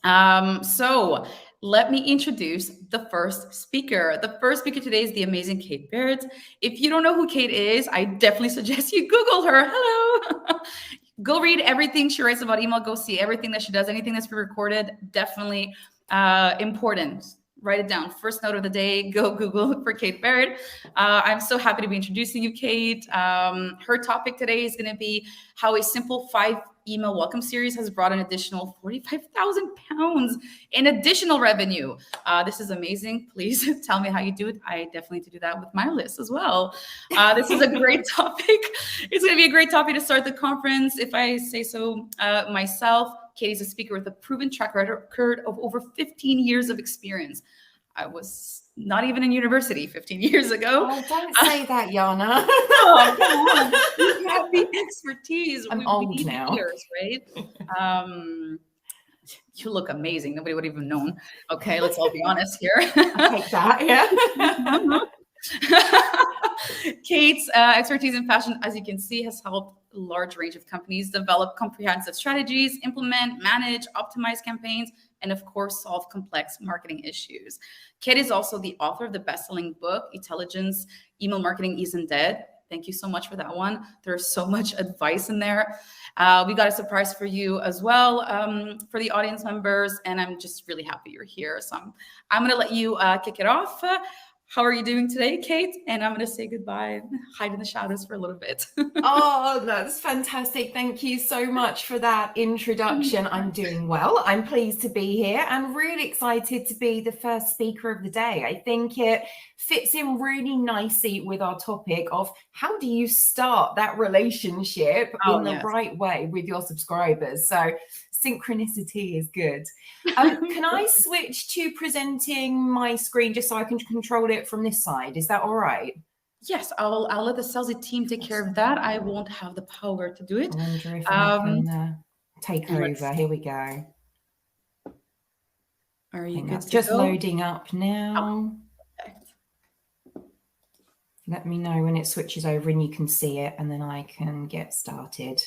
So let me introduce the first speaker. The first speaker today is the amazing Kate Barrett. If you don't know who Kate is, I definitely suggest you Google her. Hello. Go read everything she writes about email. Go see everything that she does, anything that's pre-recorded. Definitely important. Write it down. First note of the day, go Google for Kate Barrett. I'm so happy to be introducing you, Kate. Her topic today is going to be how a simple 5 email welcome series has brought an additional £45,000 in additional revenue. This is amazing. Please tell me how you do it. I definitely need to do that with my list as well. This is a great topic. It's going to be a great topic to start the conference, if I say so myself. Katie's a speaker with a proven track record of over 15 years of experience. I was not even in university 15 years ago. Oh, don't say that, Jana. Oh, come on. You have the expertise. I'm old now. Years, right? You look amazing. Nobody would have even known. Okay, let's all be honest here. I'll take that, yeah. Kate's expertise in fashion, as you can see, has helped a large range of companies develop comprehensive strategies, implement, manage, optimize campaigns, and of course, solve complex marketing issues. Kate is also the author of the best-selling book, Intelligence, Email Marketing Isn't Dead. Thank you so much for that one. There's so much advice in there. We got a surprise for you as well, for the audience members, and I'm just really happy you're here. So I'm going to let you kick it off. How are you doing today, Kate? And I'm going to say goodbye, hide in the shadows for a little bit. Oh, that's fantastic. Thank you so much for that introduction. I'm doing well. I'm pleased to be here and really excited to be the first speaker of the day. I think it fits in really nicely with our topic of how do you start that relationship in the right way with your subscribers. So synchronicity is good. Can I switch to presenting my screen just so I can control it from this side? Is that all right? Yes, I'll let the Selzy team take care of that. I won't have the power to do it. I wonder if I can take over. Here we go. Are you good? Just loading up now. Oh, let me know when it switches over and you can see it, and then I can get started.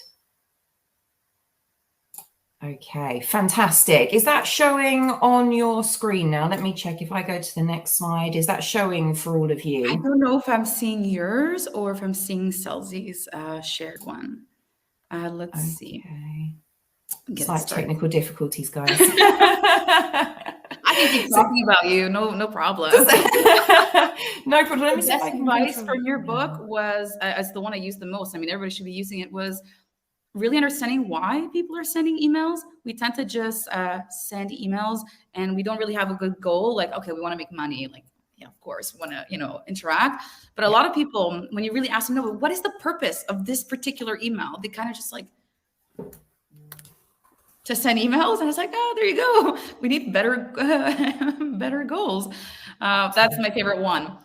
Okay, fantastic. Is that showing on your screen now? Let me check if I go to the next slide. Is that showing for all of you? I don't know if I'm seeing yours or if I'm seeing Selzy's shared one. Let's see. Slight technical difficulties, guys. I can keep talking about you. No problem. No problem. Let me see if best I can advice from your book was, as the one I used the most, I mean, everybody should be using it, was really understanding why people are sending emails. We tend to just send emails and we don't really have a good goal. Like, okay, we want to make money. Like, yeah, of course, we want to, interact. But a lot of people, when you really ask them, no, but what is the purpose of this particular email? They kind of just like, to send emails. And it's like, oh, there you go. We need better, better goals. That's my favorite one.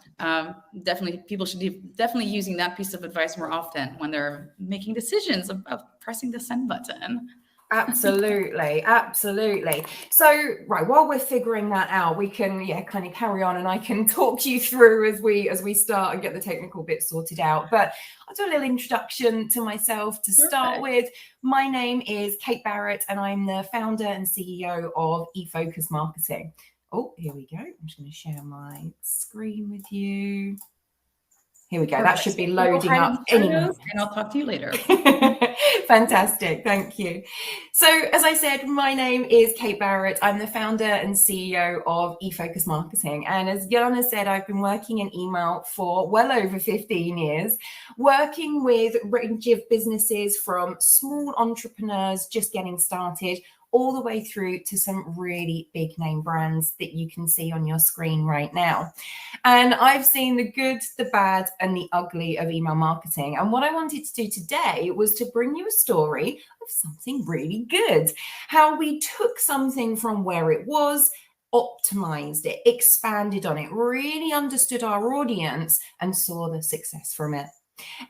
Definitely, people should be definitely using that piece of advice more often when they're making decisions of pressing the send button. Absolutely, absolutely. So, right, while we're figuring that out, we can kind of carry on, and I can talk you through as we start and get the technical bits sorted out. But I'll do a little introduction to myself to start with. My name is Kate Barrett, and I'm the founder and CEO of eFocus Marketing. Oh, here we go. I'm just going to share my screen with you. Here we go. That should be loading up anyway. And I'll talk to you later. Fantastic. Thank you. So, as I said, my name is Kate Barrett. I'm the founder and CEO of eFocus Marketing. And as Jana said, I've been working in email for well over 15 years, working with a range of businesses from small entrepreneurs just getting started all the way through to some really big name brands that you can see on your screen right now. And I've seen the good, the bad, and the ugly of email marketing. And what I wanted to do today was to bring you a story of something really good, how we took something from where it was, optimized it, expanded on it, really understood our audience and saw the success from it.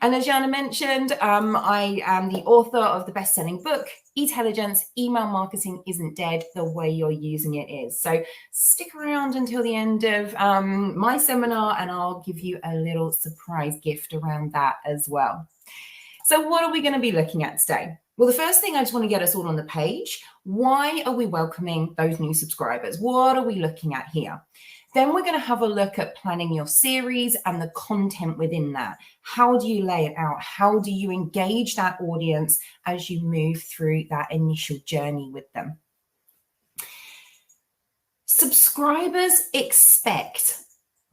And as Jana mentioned, I am the author of the best-selling book, Intelligence, Email Marketing Isn't Dead, the way you're using it is. So stick around until the end of my seminar and I'll give you a little surprise gift around that as well. So what are we going to be looking at today? Well, the first thing I just want to get us all on the page, why are we welcoming those new subscribers? What are we looking at here? Then we're going to have a look at planning your series and the content within that. How do you lay it out? How do you engage that audience as you move through that initial journey with them? Subscribers expect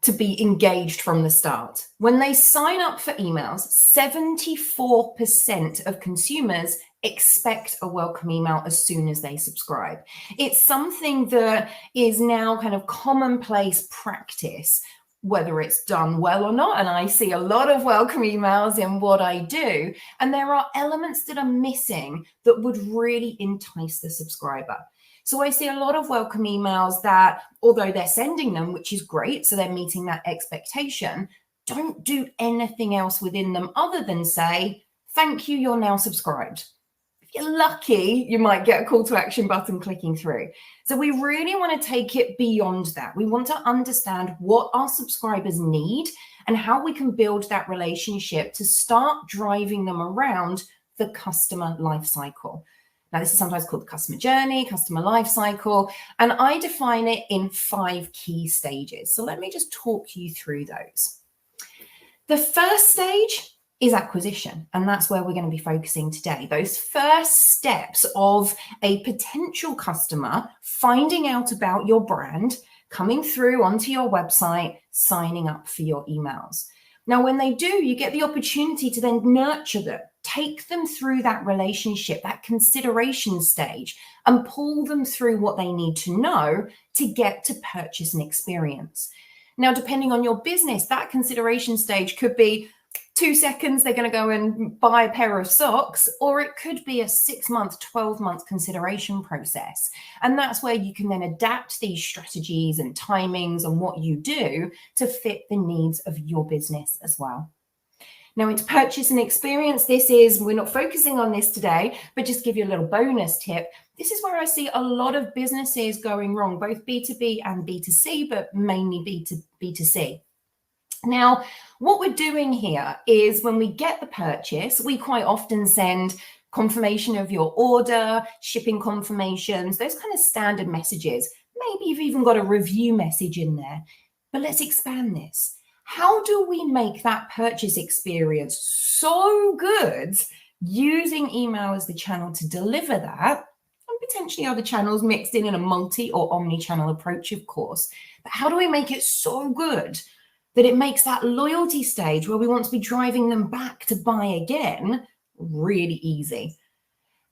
to be engaged from the start. When they sign up for emails, 74% of consumers expect a welcome email as soon as they subscribe. It's something that is now kind of commonplace practice, whether it's done well or not. And I see a lot of welcome emails in what I do. And there are elements that are missing that would really entice the subscriber. So I see a lot of welcome emails that, although they're sending them, which is great, so they're meeting that expectation, don't do anything else within them other than say, thank you, you're now subscribed. If you're lucky, you might get a call to action button clicking through. So we really want to take it beyond that. We want to understand what our subscribers need and how we can build that relationship to start driving them around the customer lifecycle. Now, this is sometimes called the customer journey, customer lifecycle, and I define it in 5 key stages. So let me just talk you through those. The first stage is acquisition, and that's where we're going to be focusing today. Those first steps of a potential customer finding out about your brand, coming through onto your website, signing up for your emails. Now, when they do, you get the opportunity to then nurture them, take them through that relationship, that consideration stage, and pull them through what they need to know to get to purchase an experience. Now, depending on your business, that consideration stage could be 2 seconds, they're going to go and buy a pair of socks, or it could be a 6-month, 12-month consideration process. And that's where you can then adapt these strategies and timings and what you do to fit the needs of your business as well. Now, into purchase and experience, we're not focusing on this today, but just give you a little bonus tip. This is where I see a lot of businesses going wrong, both B2B and B2C, but mainly B2C. Now, what we're doing here is when we get the purchase, we quite often send confirmation of your order, shipping confirmations, those kind of standard messages. Maybe you've even got a review message in there. But let's expand this. How do we make that purchase experience so good using email as the channel to deliver that, and potentially other channels mixed in a multi or omni-channel approach, of course. But how do we make it so good that it makes that loyalty stage where we want to be driving them back to buy again really easy?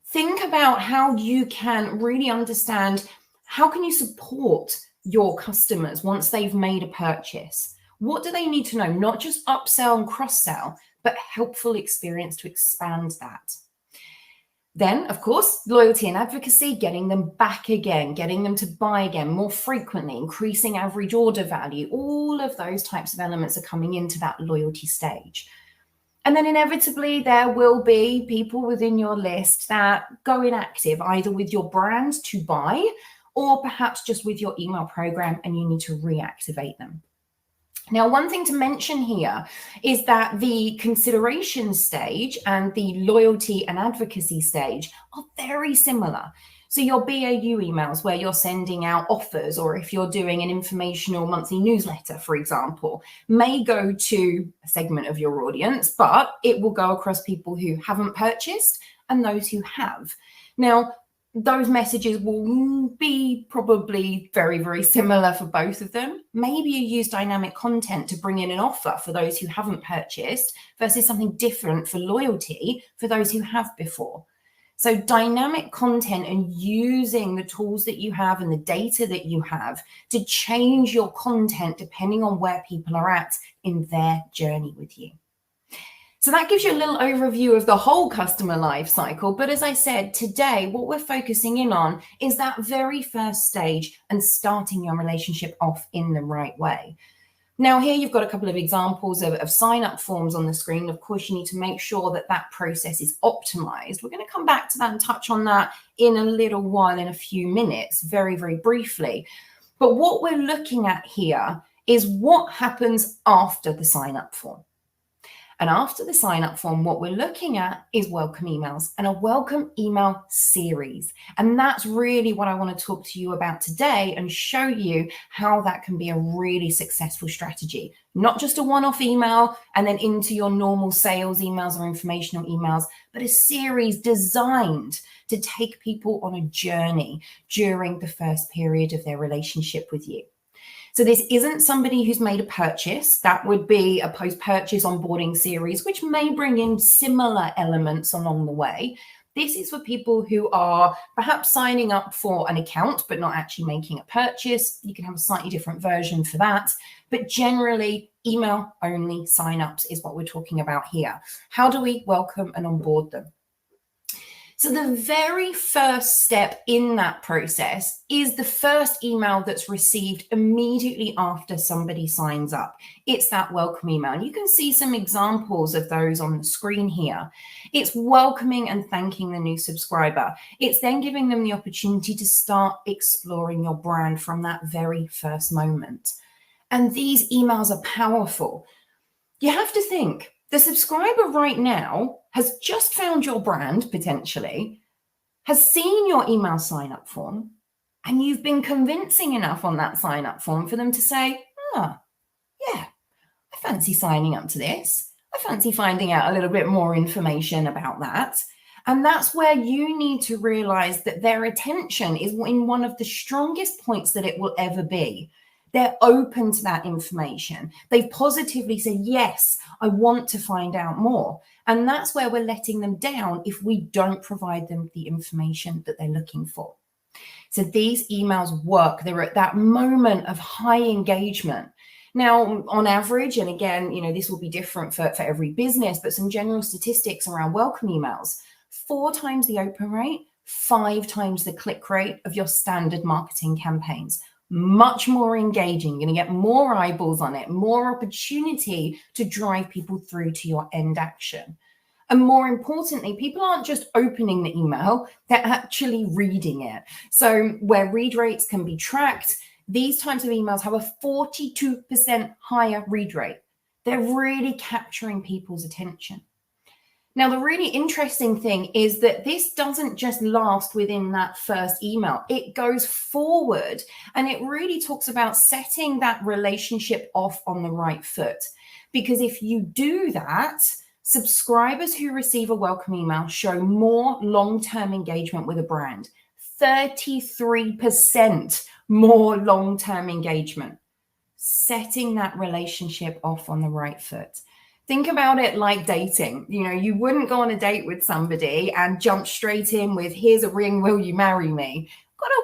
Think about how you can really understand how can you support your customers once they've made a purchase. What do they need to know? Not just upsell and cross-sell, but helpful experience to expand that. Then, of course, loyalty and advocacy, getting them back again, getting them to buy again more frequently, increasing average order value. All of those types of elements are coming into that loyalty stage. And then inevitably, there will be people within your list that go inactive, either with your brand to buy or perhaps just with your email program, and you need to reactivate them. Now, one thing to mention here is that the consideration stage and the loyalty and advocacy stage are very similar. So your BAU emails where you're sending out offers, or if you're doing an informational monthly newsletter, for example, may go to a segment of your audience, but it will go across people who haven't purchased and those who have. Now, those messages will be probably very, very similar for both of them. Maybe you use dynamic content to bring in an offer for those who haven't purchased versus something different for loyalty for those who have before. So dynamic content and using the tools that you have and the data that you have to change your content depending on where people are at in their journey with you. So that gives you a little overview of the whole customer life cycle. But as I said, today, what we're focusing in on is that very first stage and starting your relationship off in the right way. Now, here you've got a couple of examples of sign-up forms on the screen. Of course, you need to make sure that that process is optimized. We're going to come back to that and touch on that in a little while, in a few minutes, very, very briefly. But what we're looking at here is what happens after the sign-up form. And after the sign up form, what we're looking at is welcome emails and a welcome email series. And that's really what I want to talk to you about today and show you how that can be a really successful strategy. Not just a one-off email and then into your normal sales emails or informational emails, but a series designed to take people on a journey during the first period of their relationship with you. So this isn't somebody who's made a purchase. That would be a post-purchase onboarding series, which may bring in similar elements along the way. This is for people who are perhaps signing up for an account, but not actually making a purchase. You can have a slightly different version for that. But generally, email-only signups is what we're talking about here. How do we welcome and onboard them? So the very first step in that process is the first email that's received immediately after somebody signs up. It's that welcome email. And you can see some examples of those on the screen here. It's welcoming and thanking the new subscriber. It's then giving them the opportunity to start exploring your brand from that very first moment. And these emails are powerful. You have to think, the subscriber right now has just found your brand, potentially, has seen your email sign-up form, and you've been convincing enough on that sign-up form for them to say, yeah, I fancy signing up to this. I fancy finding out a little bit more information about that. And that's where you need to realize that their attention is in one of the strongest points that it will ever be. They're open to that information. They've positively said, yes, I want to find out more. And that's where we're letting them down if we don't provide them the information that they're looking for. So these emails work. They're at that moment of high engagement. Now, on average, and again, this will be different for every business, but some general statistics around welcome emails: 4 times the open rate, 5 times the click rate of your standard marketing campaigns. Much more engaging. You're going to get more eyeballs on it, more opportunity to drive people through to your end action. And more importantly, people aren't just opening the email, they're actually reading it. So where read rates can be tracked, these types of emails have a 42% higher read rate. They're really capturing people's attention. Now, the really interesting thing is that this doesn't just last within that first email. It goes forward, and it really talks about setting that relationship off on the right foot. Because if you do that, subscribers who receive a welcome email show more long-term engagement with a brand. 33% more long-term engagement. Setting that relationship off on the right foot. Think about it like dating. You wouldn't go on a date with somebody and jump straight in with, here's a ring, will you marry me? Got to,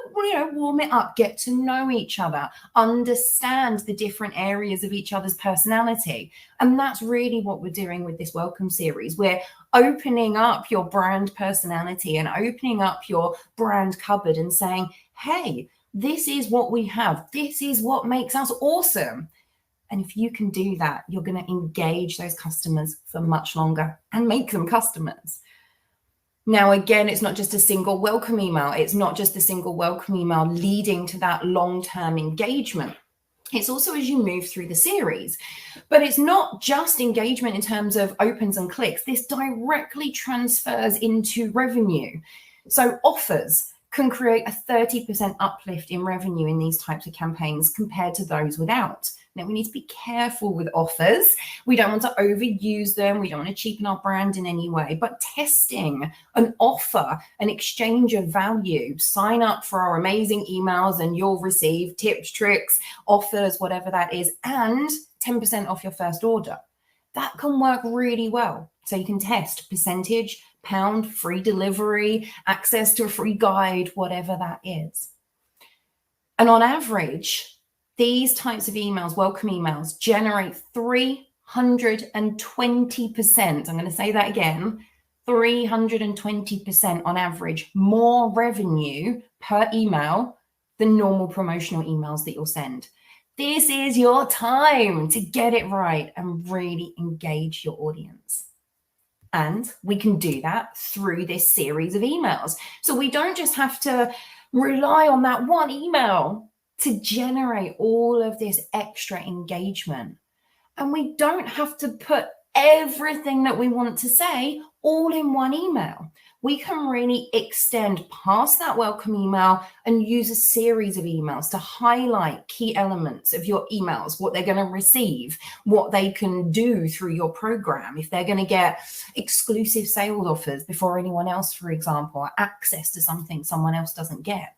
warm it up, get to know each other, understand the different areas of each other's personality. And that's really what we're doing with this welcome series. We're opening up your brand personality and opening up your brand cupboard and saying, hey, this is what we have. This is what makes us awesome. And if you can do that, you're going to engage those customers for much longer and make them customers. Now, again, it's not just a single welcome email. It's not just a single welcome email leading to that long-term engagement. It's also as you move through the series. But it's not just engagement in terms of opens and clicks. This directly transfers into revenue. So offers can create a 30% uplift in revenue in these types of campaigns compared to those without. Now, we need to be careful with offers. We don't want to overuse them. We don't want to cheapen our brand in any way, but testing an offer, an exchange of value, sign up for our amazing emails and you'll receive tips, tricks, offers, whatever that is, and 10% off your first order. That can work really well. So you can test percentage, pound, free delivery, access to a free guide, whatever that is. And on average, these types of emails, welcome emails, generate 320%. I'm going to say that again, 320% on average, more revenue per email than normal promotional emails that you'll send. This is your time to get it right and really engage your audience. And we can do that through this series of emails. So we don't just have to rely on that one email to generate all of this extra engagement. And we don't have to put everything that we want to say all in one email. We can really extend past that welcome email and use a series of emails to highlight key elements of your emails, what they're going to receive, what they can do through your program, if they're going to get exclusive sales offers before anyone else, for example, or access to something someone else doesn't get.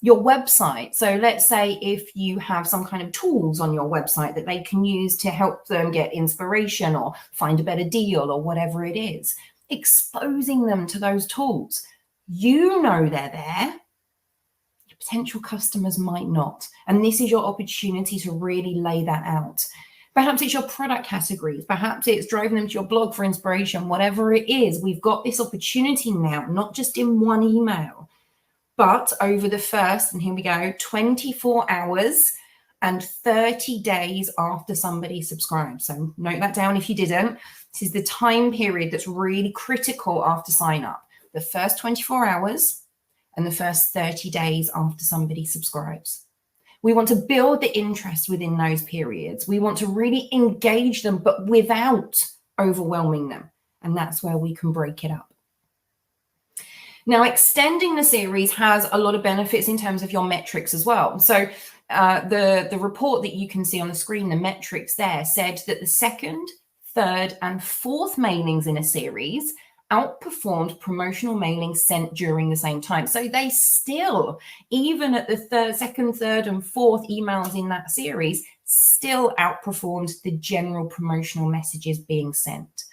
Your website. So let's say if you have some kind of tools on your website that they can use to help them get inspiration or find a better deal or whatever it is, exposing them to those tools. You know they're there. Your potential customers might not. And this is your opportunity to really lay that out. Perhaps it's your product categories. Perhaps it's driving them to your blog for inspiration. Whatever it is, we've got this opportunity now, not just in one email, but over the first, and here we go, 24 hours and 30 days after somebody subscribes. So note that down if you didn't. This is the time period that's really critical after sign up. The first 24 hours and the first 30 days after somebody subscribes. We want to build the interest within those periods. We want to really engage them, but without overwhelming them. And that's where we can break it up. Now, extending the series has a lot of benefits in terms of your metrics as well. So the report that you can see on the screen, the metrics there, said that the second, third, and fourth mailings in a series outperformed promotional mailings sent during the same time. So they still, even at the second, third, and fourth emails in that series, still outperformed the general promotional messages being sent.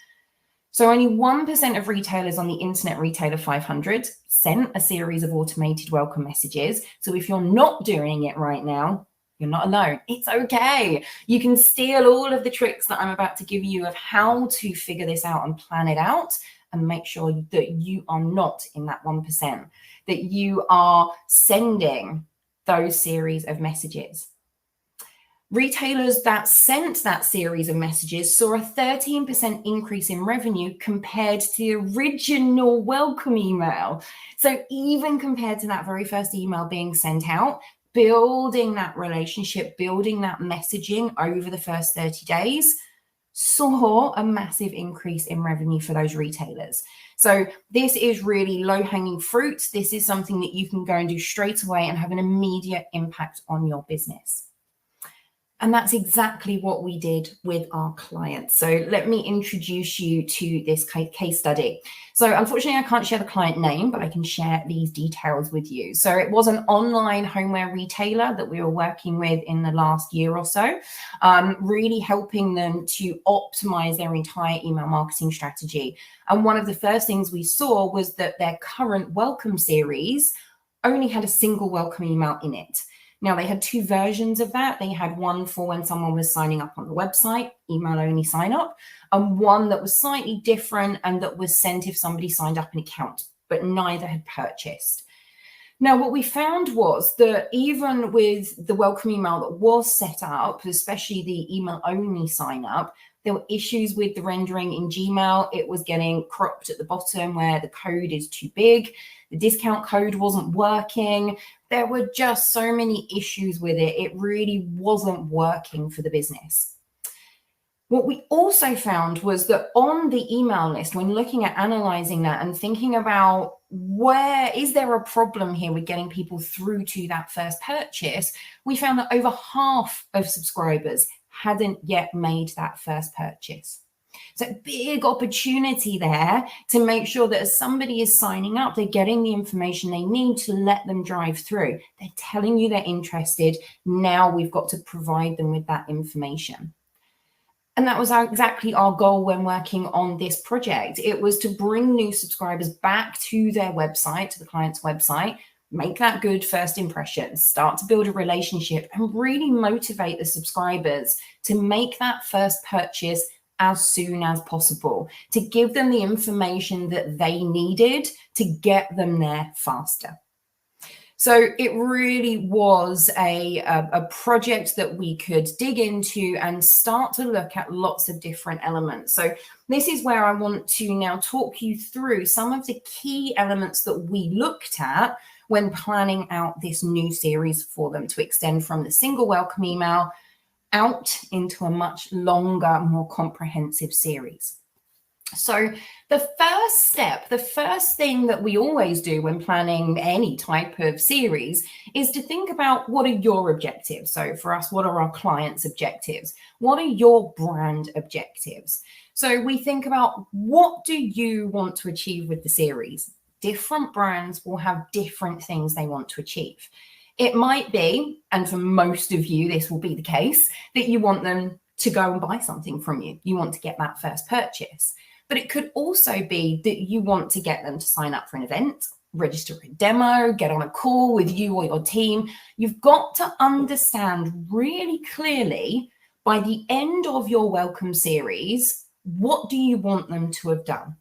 So only 1% of retailers on the Internet Retailer 500 sent a series of automated welcome messages. So if you're not doing it right now, you're not alone. It's okay. You can steal all of the tricks that I'm about to give you of how to figure this out and plan it out and make sure that you are not in that 1%, that you are sending those series of messages. Retailers that sent that series of messages saw a 13% increase in revenue compared to the original welcome email. So even compared to that very first email being sent out, building that relationship, building that messaging over the first 30 days saw a massive increase in revenue for those retailers. So this is really low-hanging fruit. This is something that you can go and do straight away and have an immediate impact on your business. And that's exactly what we did with our clients. So let me introduce you to this case study. So unfortunately, I can't share the client name, but I can share these details with you. So it was an online homeware retailer that we were working with in the last year or so, really helping them to optimize their entire email marketing strategy. And one of the first things we saw was that their current welcome series only had a single welcome email in it. Now, they had two versions of that. They had one for when someone was signing up on the website, email only sign up, and one that was slightly different and that was sent if somebody signed up an account, but neither had purchased. Now, what we found was that even with the welcome email that was set up, especially the email only sign up, there were issues with the rendering in Gmail. It was getting cropped at the bottom where the code is too big. The discount code wasn't working. There were just so many issues with it. It really wasn't working for the business. What we also found was that on the email list, when looking at analyzing that and thinking about where is there a problem here with getting people through to that first purchase, we found that over half of subscribers hadn't yet made that first purchase. So big opportunity there to make sure that as somebody is signing up, they're getting the information they need to let them drive through. They're telling you they're interested. Now we've got to provide them with that information. And that was exactly our goal when working on this project. It was to bring new subscribers back to their website, to the client's website, make that good first impression, start to build a relationship and really motivate the subscribers to make that first purchase as soon as possible, to give them the information that they needed to get them there faster. So it really was a project that we could dig into and start to look at lots of different elements. So this is where I want to now talk you through some of the key elements that we looked at when planning out this new series for them to extend from the single welcome email out into a much longer, more comprehensive series. So the first step, the first thing that we always do when planning any type of series is to think about, what are your objectives? So for us, what are our clients' objectives? What are your brand objectives? So we think about, what do you want to achieve with the series? Different brands will have different things they want to achieve. It might be, and for most of you, this will be the case, that you want them to go and buy something from you. You want to get that first purchase. But it could also be that you want to get them to sign up for an event, register a demo, get on a call with you or your team. You've got to understand really clearly, by the end of your welcome series, what do you want them to have done?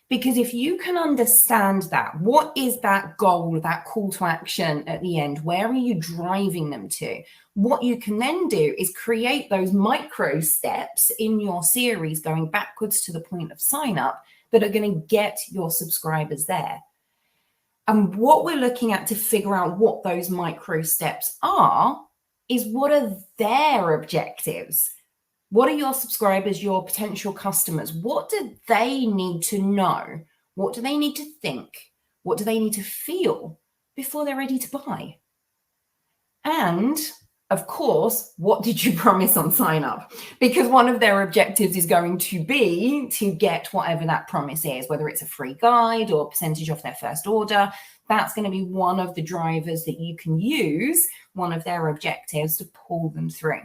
Because if you can understand that, what is that goal, that call to action at the end? Where are you driving them to? What you can then do is create those micro steps in your series going backwards to the point of sign up that are going to get your subscribers there. And what we're looking at to figure out what those micro steps are is, what are their objectives? What are your subscribers, your potential customers? What do they need to know? What do they need to think? What do they need to feel before they're ready to buy? And of course, what did you promise on sign up? Because one of their objectives is going to be to get whatever that promise is, whether it's a free guide or a percentage off their first order. That's going to be one of the drivers that you can use, one of their objectives, to pull them through.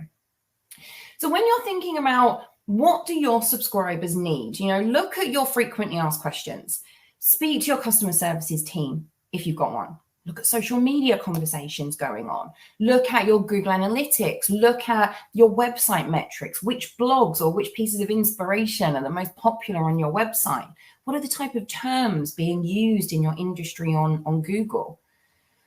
So when you're thinking about, what do your subscribers need? Look at your frequently asked questions. Speak to your customer services team if you've got one. Look at social media conversations going on. Look at your Google Analytics. Look at your website metrics. Which blogs or which pieces of inspiration are the most popular on your website? What are the type of terms being used in your industry on Google?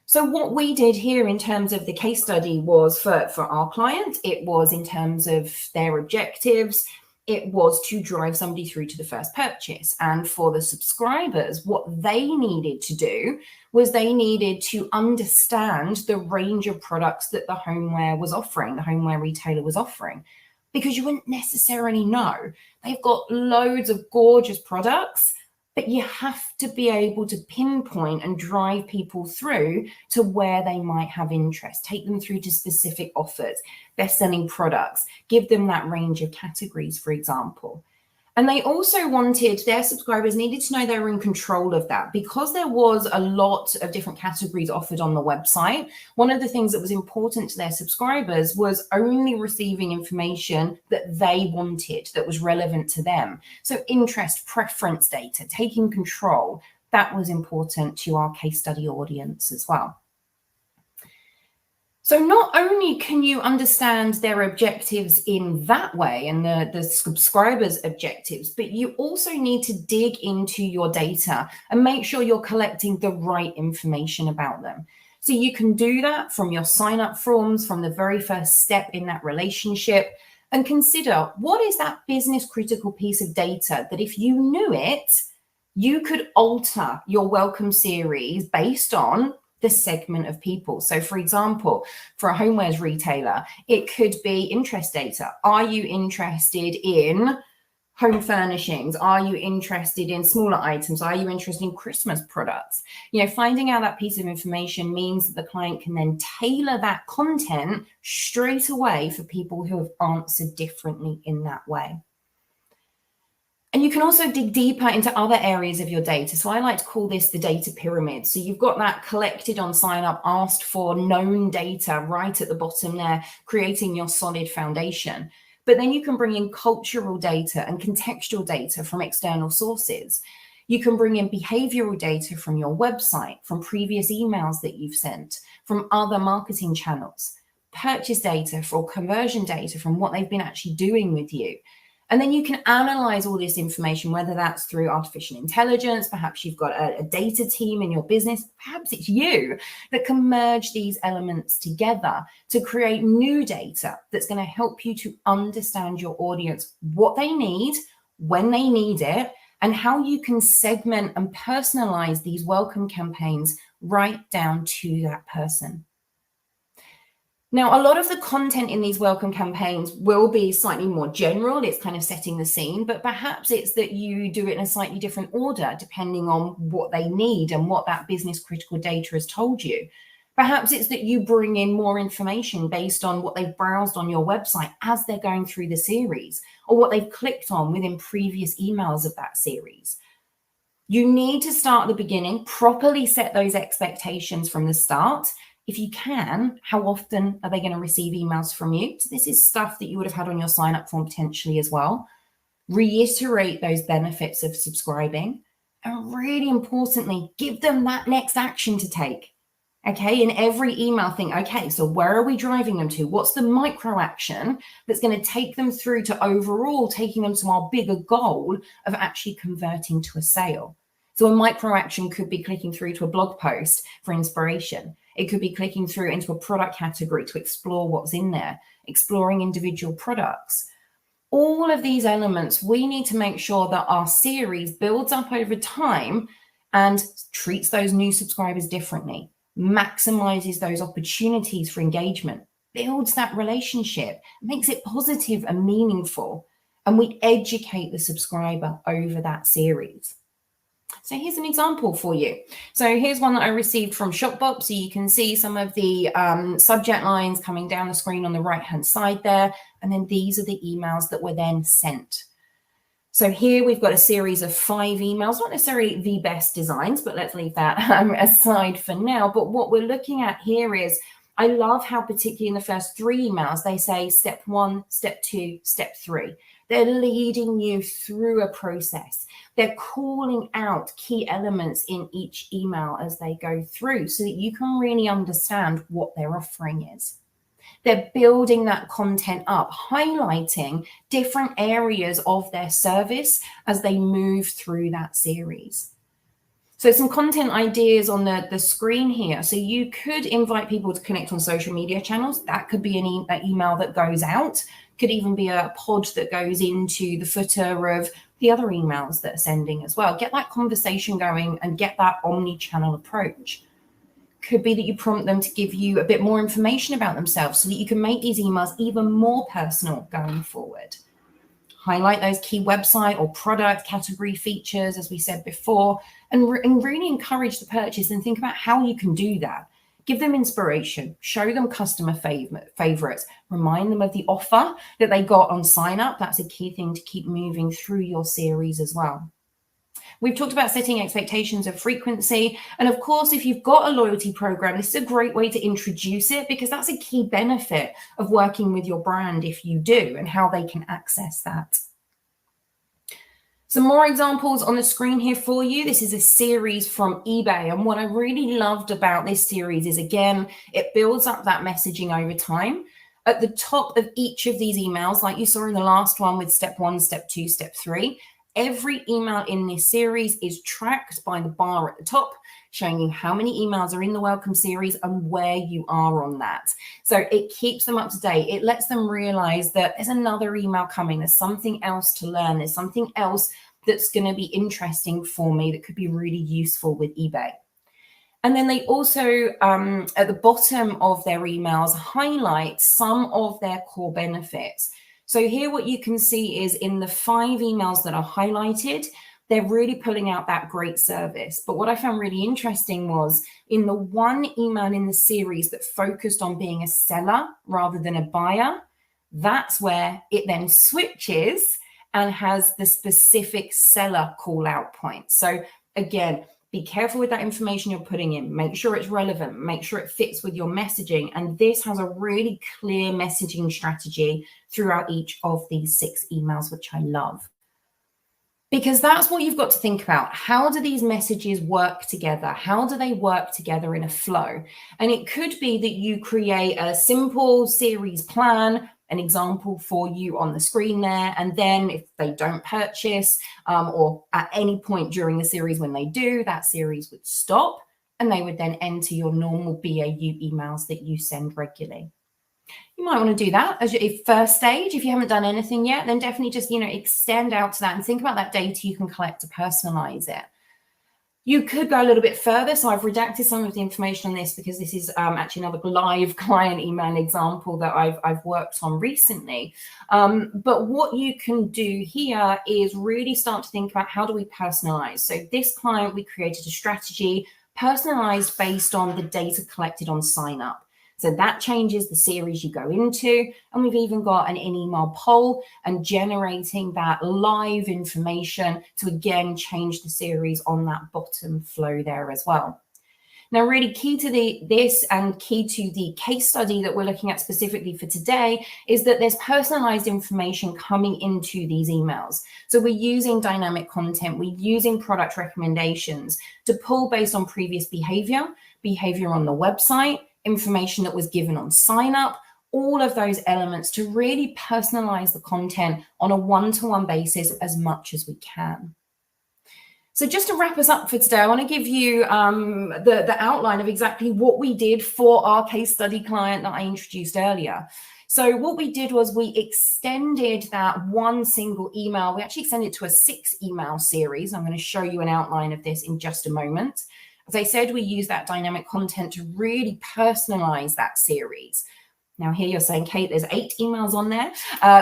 So what we did here in terms of the case study was, for our client, it was in terms of their objectives, it was to drive somebody through to the first purchase. And for the subscribers, what they needed to do was they needed to understand the range of products that the homeware was offering, the homeware retailer was offering, because you wouldn't necessarily know. They've got loads of gorgeous products, but you have to be able to pinpoint and drive people through to where they might have interest, take them through to specific offers, best-selling products, give them that range of categories, for example. And they also wanted, their subscribers needed to know they were in control of that, because there was a lot of different categories offered on the website. One of the things that was important to their subscribers was only receiving information that they wanted, that was relevant to them. So interest, preference data, taking control, that was important to our case study audience as well. So not only can you understand their objectives in that way, and the subscribers' objectives, but you also need to dig into your data and make sure you're collecting the right information about them. So you can do that from your sign-up forms, from the very first step in that relationship, and consider, what is that business critical piece of data that if you knew it, you could alter your welcome series based on the segment of people. So for example, for a homewares retailer, it could be interest data. Are you interested in home furnishings? Are you interested in smaller items? Are you interested in Christmas products? Finding out that piece of information means that the client can then tailor that content straight away for people who have answered differently in that way. And you can also dig deeper into other areas of your data. So I like to call this the data pyramid. So you've got that collected on sign up, asked for, known data right at the bottom there, creating your solid foundation. But then you can bring in cultural data and contextual data from external sources. You can bring in behavioral data from your website, from previous emails that you've sent, from other marketing channels, purchase data for conversion data from what they've been actually doing with you. And then you can analyze all this information, whether that's through artificial intelligence, perhaps you've got a data team in your business, perhaps it's you that can merge these elements together to create new data that's going to help you to understand your audience, what they need, when they need it, and how you can segment and personalize these welcome campaigns right down to that person. Now, a lot of the content in these welcome campaigns will be slightly more general. It's kind of setting the scene, but perhaps it's that you do it in a slightly different order, depending on what they need and what that business critical data has told you. Perhaps it's that you bring in more information based on what they've browsed on your website as they're going through the series, or what they've clicked on within previous emails of that series. You need to start at the beginning, properly set those expectations from the start. If you can, how often are they going to receive emails from you? So this is stuff that you would have had on your sign up form potentially as well. Reiterate those benefits of subscribing. And really importantly, give them that next action to take. Okay, in every email, think, okay, so where are we driving them to? What's the micro action that's going to take them through to overall taking them to our bigger goal of actually converting to a sale? So a micro action could be clicking through to a blog post for inspiration. It could be clicking through into a product category to explore what's in there, exploring individual products. All of these elements, we need to make sure that our series builds up over time and treats those new subscribers differently, maximizes those opportunities for engagement, builds that relationship, makes it positive and meaningful, and we educate the subscriber over that series. So here's an example for you. So here's one that I received from Shopbop. So you can see some of the subject lines coming down the screen on the right-hand side there. And then these are the emails that were then sent. So here we've got a series of 5 emails, not necessarily the best designs, but let's leave that aside for now. But what we're looking at here is, I love how particularly in the first 3 emails, they say step 1, step 2, step 3. They're leading you through a process. They're calling out key elements in each email as they go through so that you can really understand what their offering is. They're building that content up, highlighting different areas of their service as they move through that series. So some content ideas on the screen here. So you could invite people to connect on social media channels. That could be an email that goes out. Could even be a pod that goes into the footer of the other emails that are sending as well. Get that conversation going and get that omni-channel approach. Could be that you prompt them to give you a bit more information about themselves so that you can make these emails even more personal going forward. Highlight those key website or product category features, as we said before, and really encourage the purchase and think about how you can do that. Give them inspiration, show them customer favorites, remind them of the offer that they got on sign up. That's a key thing to keep moving through your series as well. We've talked about setting expectations of frequency. And of course, if you've got a loyalty program, this is a great way to introduce it because that's a key benefit of working with your brand if you do and how they can access that. Some more examples on the screen here for you. This is a series from eBay. And what I really loved about this series is, again, it builds up that messaging over time. At the top of each of these emails, like you saw in the last one with step 1, step 2, step 3, every email in this series is tracked by the bar at the top, showing you how many emails are in the welcome series and where you are on that. So it keeps them up to date. It lets them realize that there's another email coming. There's something else to learn. There's something else that's going to be interesting for me that could be really useful with eBay. And then they also, at the bottom of their emails, highlight some of their core benefits. So here what you can see is in the 5 emails that are highlighted, they're really pulling out that great service. But what I found really interesting was in the one email in the series that focused on being a seller rather than a buyer, that's where it then switches and has the specific seller call out point. So again, be careful with that information you're putting in. Make sure it's relevant. Make sure it fits with your messaging. And this has a really clear messaging strategy throughout each of these 6 emails, which I love. Because that's what you've got to think about. How do these messages work together? How do they work together in a flow? And it could be that you create a simple series plan, an example for you on the screen there. And then if they don't purchase or at any point during the series when they do, that series would stop and they would then enter your normal BAU emails that you send regularly. You might want to do that as your first stage. If you haven't done anything yet, then definitely just, extend out to that and think about that data you can collect to personalize it. You could go a little bit further. So I've redacted some of the information on this because this is actually another live client email example that I've worked on recently. But what you can do here is really start to think about, how do we personalize? So this client, we created a strategy personalized based on the data collected on sign up. So that changes the series you go into. And we've even got an in-email poll and generating that live information to again change the series on that bottom flow there as well. Now, really key to this and key to the case study that we're looking at specifically for today is that there's personalized information coming into these emails. So we're using dynamic content, we're using product recommendations to pull based on previous behavior on the website, information that was given on sign up, all of those elements to really personalize the content on a one-to-one basis as much as we can. So just to wrap us up for today, I want to give you the outline of exactly what we did for our case study client that I introduced earlier. So what we did was we extended that one single email. We actually extended it to a 6-email series. I'm going to show you an outline of this in just a moment. As I said, we use that dynamic content to really personalize that series. Now here you're saying, Kate, there's 8 emails on there.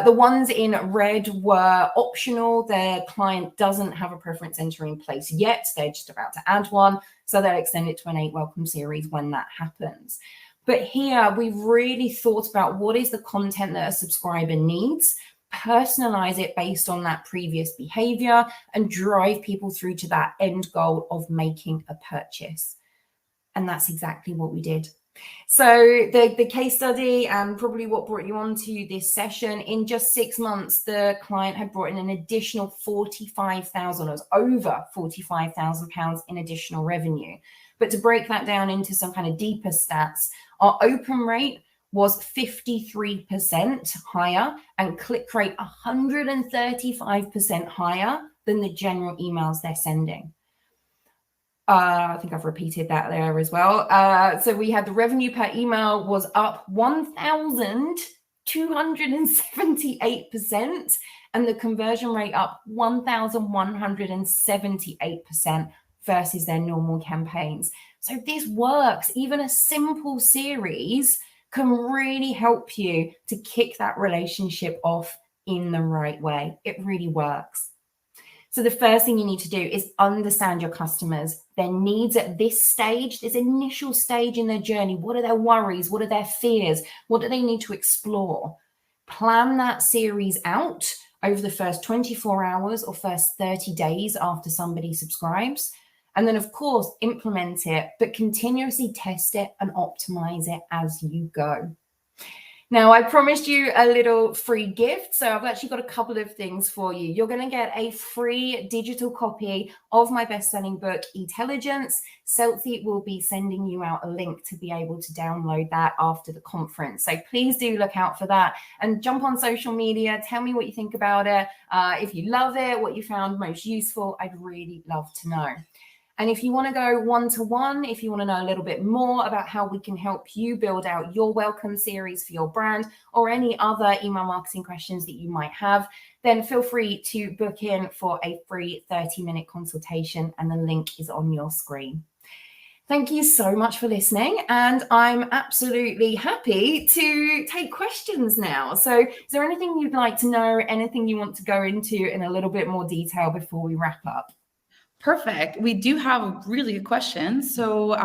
The ones in red were optional. Their client doesn't have a preference center in place yet. They're just about to add one. So they'll extend it to an 8 welcome series when that happens. But here we've really thought about what is the content that a subscriber needs, personalize it based on that previous behavior, and drive people through to that end goal of making a purchase. And that's exactly what we did. So the case study and probably what brought you onto this session, in just 6 months, the client had brought in an additional $45,000, over £45,000 in additional revenue. But to break that down into some kind of deeper stats, our open rate was 53% higher and click rate 135% higher than the general emails they're sending. I think I've repeated that there as well. So we had the revenue per email was up 1,278%, and the conversion rate up 1,178% versus their normal campaigns. So this works. Even a simple series can really help you to kick that relationship off in the right way. It really works. So the first thing you need to do is understand your customers, their needs at this stage, this initial stage in their journey. What are their worries? What are their fears? What do they need to explore? Plan that series out over the first 24 hours or first 30 days after somebody subscribes. And then, of course, implement it, but continuously test it and optimize it as you go. Now, I promised you a little free gift, so I've actually got a couple of things for you. You're going to get a free digital copy of my best-selling book, Intelligence. Selzy will be sending you out a link to be able to download that after the conference. So please do look out for that and jump on social media. Tell me what you think about it. If you love it, what you found most useful, I'd really love to know. And if you want to go one-to-one, if you want to know a little bit more about how we can help you build out your welcome series for your brand, or any other email marketing questions that you might have, then feel free to book in for a free 30-minute consultation, and the link is on your screen. Thank you so much for listening, and I'm absolutely happy to take questions now. So is there anything you'd like to know, anything you want to go into in a little bit more detail before we wrap up? Perfect. We do have a really good question. So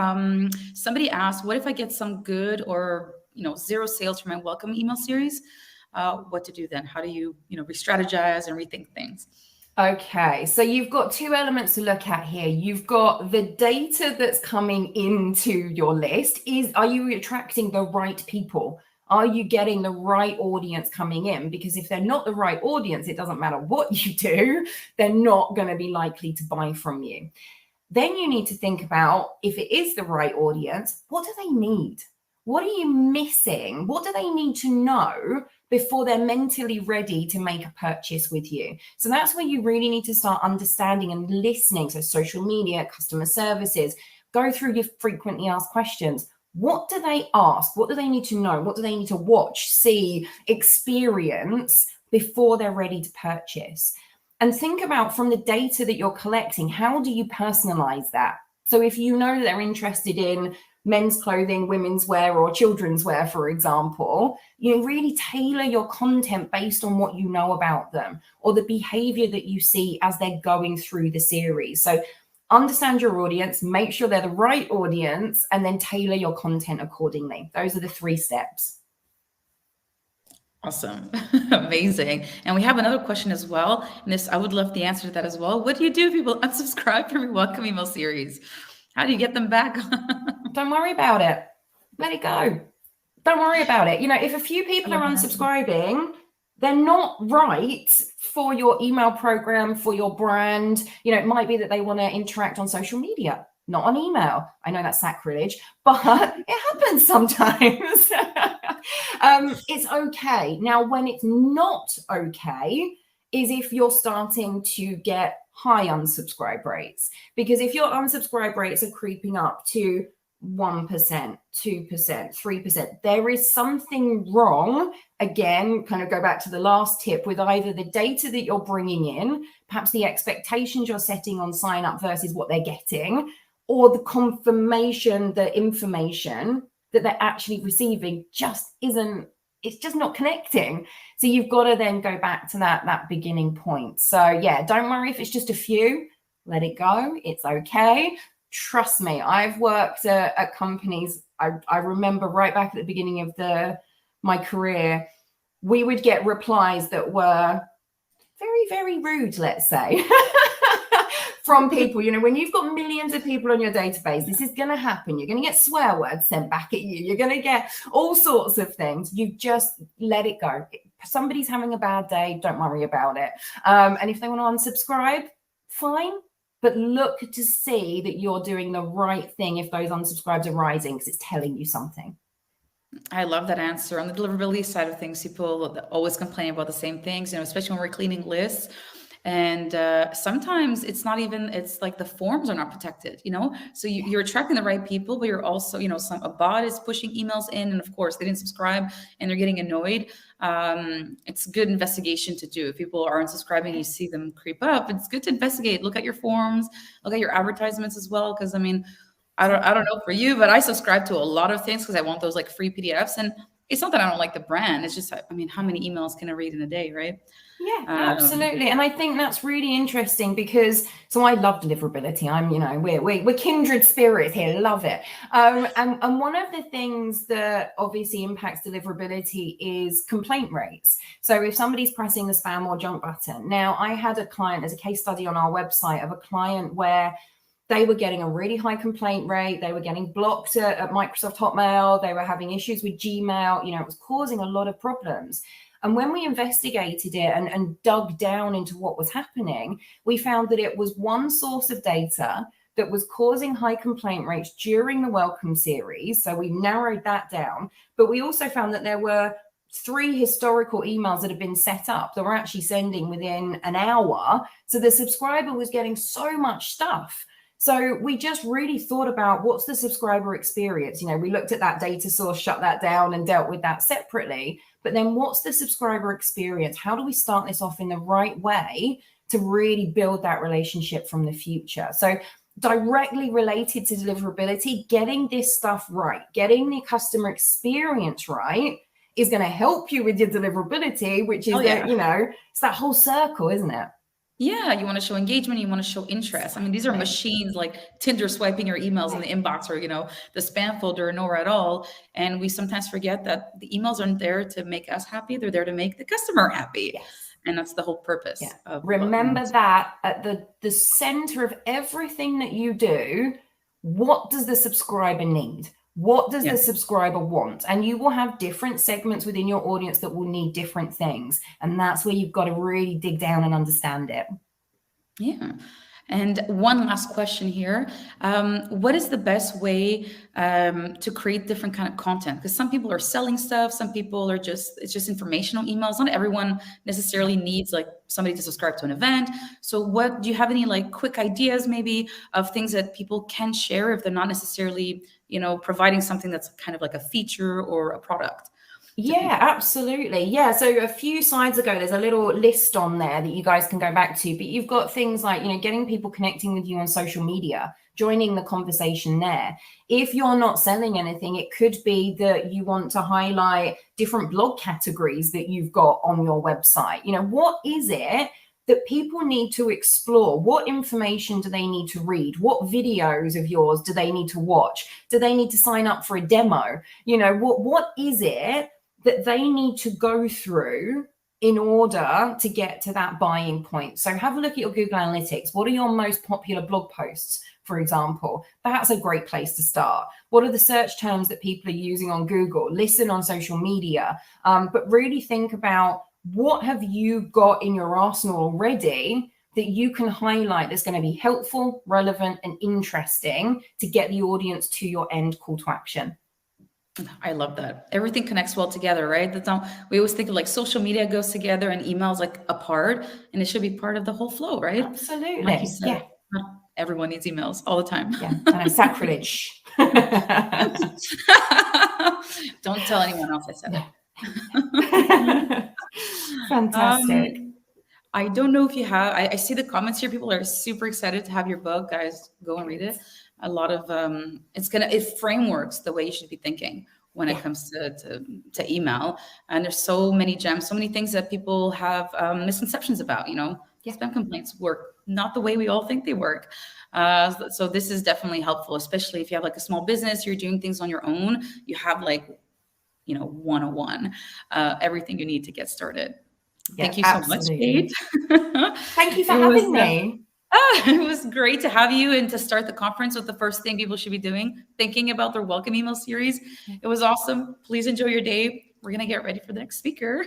somebody asked, what if I get some good or zero sales from my welcome email series? What to do then? How do you re-strategize and rethink things? Okay, so you've got 2 elements to look at here. You've got the data that's coming into your list. Are you attracting the right people? Are you getting the right audience coming in? Because if they're not the right audience, it doesn't matter what you do, they're not going to be likely to buy from you. Then you need to think about, if it is the right audience, what do they need? What are you missing? What do they need to know before they're mentally ready to make a purchase with you? So that's where you really need to start understanding and listening. So social media, customer services, go through your frequently asked questions. What do they ask? What do they need to know? What do they need to watch, see, experience before they're ready to purchase? And think about, from the data that you're collecting, how do you personalize that? So if you know they're interested in men's clothing, women's wear, or children's wear, for example, you really tailor your content based on what you know about them or the behavior that you see as they're going through the series. So understand your audience, make sure they're the right audience, and then tailor your content accordingly. Those are the 3 steps. Awesome. Amazing. And we have another question as well. And this, I would love the answer to that as well. What do you do if people unsubscribe from your welcome email series? How do you get them back? Don't worry about it. Let it go. Don't worry about it. If a few people are unsubscribing, they're not right for your email program, for your brand. It might be that they want to interact on social media, not on email. I know that's sacrilege, but it happens sometimes. It's okay. Now, when it's not okay is if you're starting to get high unsubscribe rates. Because if your unsubscribe rates are creeping up to 1%, 2%, 3%, there is something wrong. Again, kind of go back to the last tip with either the data that you're bringing in, perhaps the expectations you're setting on sign up versus what they're getting, or the confirmation, the information that they're actually receiving it's just not connecting. So you've got to then go back to that beginning point. So yeah, don't worry if it's just a few, let it go. It's okay. Trust me, I've worked at companies. I remember right back at the beginning of my career, we would get replies that were very, very rude, let's say, from people. When you've got millions of people on your database, this is going to happen. You're going to get swear words sent back at you. You're going to get all sorts of things. You just let it go. If somebody's having a bad day, don't worry about it. And if they want to unsubscribe, fine. But look to see that you're doing the right thing if those unsubscribes are rising, because it's telling you something. I love that answer. On the deliverability side of things, people always complain about the same things, especially when we're cleaning lists. And sometimes it's not even, it's like the forms are not protected, so you're attracting the right people, but you're also, a bot is pushing emails in, and of course they didn't subscribe and they're getting annoyed. It's good investigation to do. If people are unsubscribing, you see them creep up, it's good to investigate, look at your forms, look at your advertisements as well. Because I don't know for you, but I subscribe to a lot of things because I want those like free PDFs. And it's not that I don't like the brand. It's just, how many emails can I read in a day, right? Yeah, absolutely. And I think that's really interesting because, so I love deliverability. We're kindred spirits here. Love it. And one of the things that obviously impacts deliverability is complaint rates. So if somebody's pressing the spam or junk button. Now, I had a client, as a case study on our website, of a client where they were getting a really high complaint rate. They were getting blocked at Microsoft Hotmail. They were having issues with Gmail. It was causing a lot of problems. And when we investigated it and dug down into what was happening, we found that it was one source of data that was causing high complaint rates during the welcome series. So we narrowed that down. But we also found that there were 3 historical emails that had been set up that were actually sending within an hour. So the subscriber was getting so much stuff. So we just really thought about what's the subscriber experience. We looked at that data source, shut that down, and dealt with that separately. But then what's the subscriber experience? How do we start this off in the right way to really build that relationship from the future? So directly related to deliverability, getting this stuff right, getting the customer experience right is going to help you with your deliverability, which is it's that whole circle, isn't it? Yeah, you want to show engagement, you want to show interest. These are machines like Tinder swiping your emails in the inbox or, the spam folder or nowhere at all. And we sometimes forget that the emails aren't there to make us happy. They're there to make the customer happy. Yes. And that's the whole purpose. Yeah. Remember that at the center of everything that you do, what does the subscriber need? What does the subscriber want? And you will have different segments within your audience that will need different things. And that's where you've got to really dig down and understand it. Yeah. And one last question here. What is the best way to create different kind of content? Because some people are selling stuff. Some people are it's just informational emails. Not everyone necessarily needs like somebody to subscribe to an event. So do you have any like quick ideas maybe of things that people can share if they're not necessarily, providing something that's kind of like a feature or a product? Yeah, absolutely. Yeah. So a few slides ago, there's a little list on there that you guys can go back to, but you've got things like, getting people connecting with you on social media, joining the conversation there. If you're not selling anything, it could be that you want to highlight different blog categories that you've got on your website. What is it that people need to explore? What information do they need to read? What videos of yours do they need to watch? Do they need to sign up for a demo? What is it that they need to go through in order to get to that buying point? So have a look at your Google Analytics. What are your most popular blog posts, for example? That's a great place to start. What are the search terms that people are using on Google? Listen on social media, but really think about what have you got in your arsenal already that you can highlight that's going to be helpful, relevant, and interesting to get the audience to your end call to action. I love that. Everything connects well together, right? That's not, we always think of like social media goes together and emails like apart, and it should be part of the whole flow, right? Absolutely. Like you said, not everyone needs emails all the time. Yeah, and a sacrilege. Don't tell anyone else I said it. Fantastic. I don't know if you have, I see the comments here. People are super excited to have your book. Guys, go and read it. A lot of, it frameworks the way you should be thinking when it comes to email. And there's so many gems, so many things that people have misconceptions about, spam complaints work not the way we all think they work. So this is definitely helpful, especially if you have like a small business, you're doing things on your own, you have like, 101, everything you need to get started. Yeah, thank you so much, Kate. Thank you for having me. It was great to have you and to start the conference with the first thing people should be doing, thinking about their welcome email series. It was awesome. Please enjoy your day. We're going to get ready for the next speaker.